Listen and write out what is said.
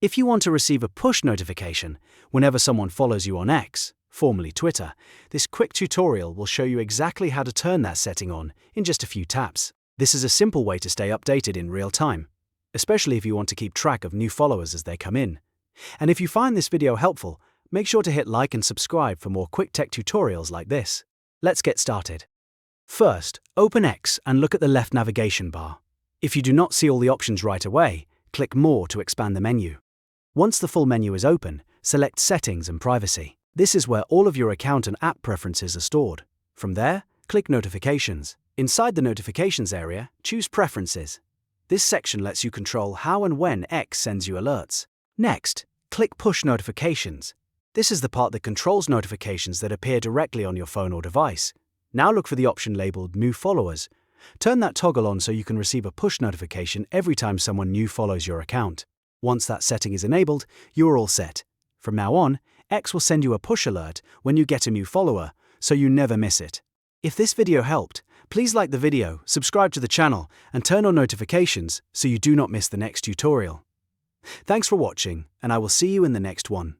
If you want to receive a push notification whenever someone follows you on X, formerly Twitter, this quick tutorial will show you exactly how to turn that setting on in just a few taps. This is a simple way to stay updated in real time, especially if you want to keep track of new followers as they come in. And if you find this video helpful, make sure to hit like and subscribe for more quick tech tutorials like this. Let's get started. First, open X and look at the left navigation bar. If you do not see all the options right away, click More to expand the menu. Once the full menu is open, select Settings and Privacy. This is where all of your account and app preferences are stored. From there, click Notifications. Inside the Notifications area, choose Preferences. This section lets you control how and when X sends you alerts. Next, click Push Notifications. This is the part that controls notifications that appear directly on your phone or device. Now look for the option labeled New Followers. Turn that toggle on so you can receive a push notification every time someone new follows your account. Once that setting is enabled, you are all set. From now on, X will send you a push alert when you get a new follower, so you never miss it. If this video helped, please like the video, subscribe to the channel, and turn on notifications so you do not miss the next tutorial. Thanks for watching, and I will see you in the next one.